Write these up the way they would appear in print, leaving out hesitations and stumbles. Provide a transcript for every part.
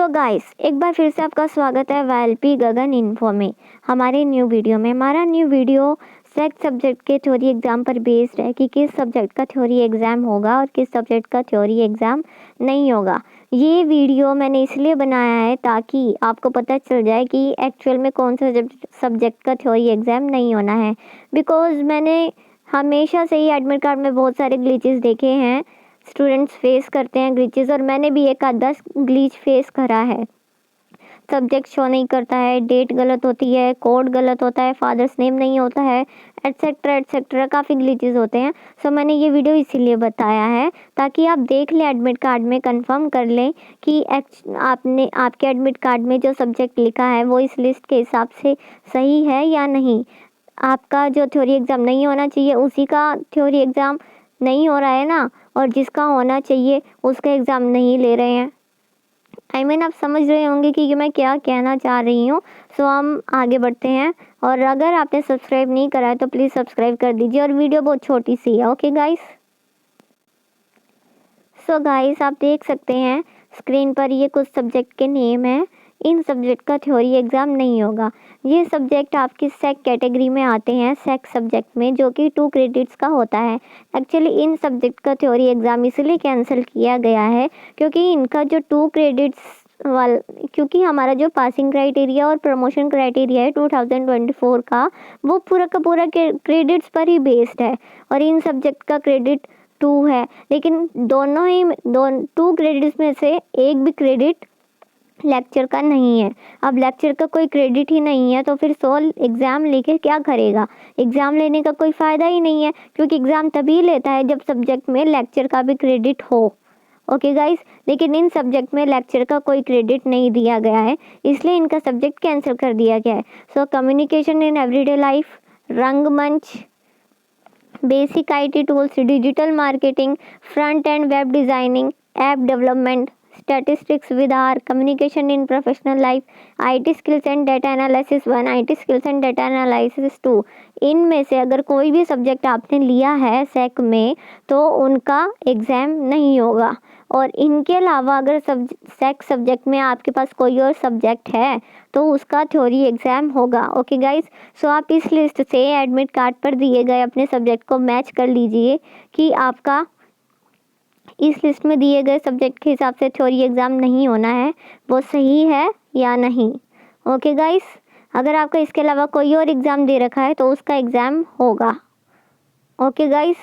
So guys, एक बार फिर से आपका स्वागत है वायलपी गगन इन्फो में। हमारे न्यू वीडियो में हमारा न्यू वीडियो सेक्स सब्जेक्ट के थ्योरी एग्ज़ाम पर बेस्ड है कि किस सब्जेक्ट का थ्योरी एग्ज़ाम होगा और किस सब्जेक्ट का थ्योरी एग्ज़ाम नहीं होगा। ये वीडियो मैंने इसलिए बनाया है ताकि आपको पता चल जाए कि एक्चुअल में कौन सा सब्जेक्ट का थ्योरी एग्ज़ाम नहीं होना है। बिकॉज़ मैंने हमेशा से ही एडमिट कार्ड में बहुत सारे ग्लिचेस देखे हैं, स्टूडेंट्स फेस करते हैं ग्लिचेस, और मैंने भी एक आध 10 ग्लिच फेस करा है। सब्जेक्ट शो नहीं करता है, डेट गलत होती है, कोड गलत होता है, फादर्स नेम नहीं होता है, एट्सेट्रा एट्सेट्रा, काफ़ी ग्लिचेस होते हैं। सो मैंने ये वीडियो इसीलिए बताया है ताकि आप देख लें एडमिट कार्ड में, कंफर्म कर लें कि आपने आपके एडमिट कार्ड में जो सब्जेक्ट लिखा है वो इस लिस्ट के हिसाब से सही है या नहीं। आपका जो थ्योरी एग्ज़ाम नहीं होना चाहिए उसी का थ्योरी एग्ज़ाम नहीं हो रहा है ना, और जिसका होना चाहिए उसका एग्ज़ाम नहीं ले रहे हैं। आप समझ रहे होंगे कि मैं क्या कहना चाह रही हूँ। सो हम आगे बढ़ते हैं, और अगर आपने सब्सक्राइब नहीं करा है तो प्लीज़ सब्सक्राइब कर दीजिए, और वीडियो बहुत छोटी सी है। Okay guys. सो गाइस, आप देख सकते हैं स्क्रीन पर ये कुछ सब्जेक्ट के नेम हैं। इन सब्जेक्ट का थ्योरी एग्ज़ाम नहीं होगा। ये सब्जेक्ट आपकी सेक कैटेगरी में आते हैं, सेक सब्जेक्ट में, जो कि 2 क्रेडिट्स का होता है। एक्चुअली इन सब्जेक्ट का थ्योरी एग्ज़ाम इसलिए कैंसिल किया गया है क्योंकि इनका जो 2 क्रेडिट्स क्योंकि हमारा जो पासिंग क्राइटेरिया और प्रमोशन क्राइटेरिया है 2024 का, वो पूरा का पूरा क्रेडिट्स पर ही बेस्ड है, और इन सब्जेक्ट का क्रेडिट 2 है। लेकिन दोनों ही 2 क्रेडिट्स में से एक भी क्रेडिट लेक्चर का नहीं है। अब लेक्चर का कोई क्रेडिट ही नहीं है तो फिर सोल एग्ज़ाम लेके क्या करेगा। एग्ज़ाम लेने का कोई फ़ायदा ही नहीं है, क्योंकि एग्ज़ाम तभी लेता है जब सब्जेक्ट में लेक्चर का भी क्रेडिट हो। ओके गाइस, लेकिन इन सब्जेक्ट में लेक्चर का कोई क्रेडिट नहीं दिया गया है, इसलिए इनका सब्जेक्ट कैंसिल कर दिया गया है। So communication in everyday life, रंगमंच, basic IT tools, digital marketing, front end web designing, app development, statistics with R, communication in professional life, IT skills and data analysis 1, IT skills and data analysis 2। इनमें से अगर कोई भी subject आपने लिया है सेक में तो उनका एग्ज़ाम नहीं होगा, और इनके अलावा अगर सेक सब्जेक्ट में आपके पास कोई और सब्जेक्ट है तो उसका थ्योरी एग्ज़ाम होगा। ओके गाइस, सो आप इस लिस्ट से एडमिट कार्ड पर दिए गए अपने सब्जेक्ट को मैच कर लीजिए कि आपका इस लिस्ट में दिए गए सब्जेक्ट के हिसाब से थ्योरी एग्ज़ाम नहीं होना है, वो सही है या नहीं। ओके गाइस, अगर आपका इसके अलावा कोई और एग्ज़ाम दे रखा है तो उसका एग्ज़ाम होगा। ओके गाइस,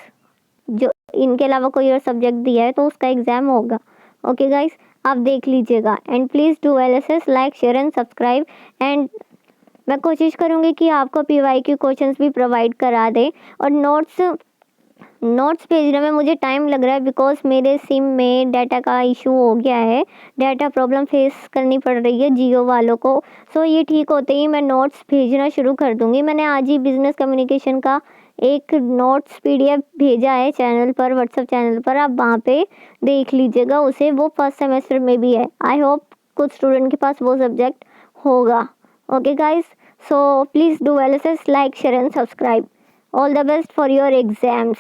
जो इनके अलावा कोई और सब्जेक्ट दिया है तो उसका एग्ज़ाम होगा। ओके गाइस, आप देख लीजिएगा, and please do LSS, like, share and subscribe. And मैं कोशिश करूँगी कि आपको PYQ क्वेश्चंस भी प्रोवाइड करा दें, और नोट्स भेजने में मुझे टाइम लग रहा है बिकॉज मेरे सिम में डाटा का इशू हो गया है, डाटा प्रॉब्लम फेस करनी पड़ रही है जियो वालों को। सो ये ठीक होते ही मैं नोट्स भेजना शुरू कर दूँगी। मैंने आज ही बिजनेस कम्युनिकेशन का एक नोट्स PDF भेजा है चैनल पर, व्हाट्सएप चैनल पर, आप वहाँ पे देख लीजिएगा उसे, वो फर्स्ट सेमेस्टर में भी है। आई होप कुछ स्टूडेंट के पास वो सब्जेक्ट होगा। Okay guys, so please do LSS, like, share and subscribe. All the best for your exams.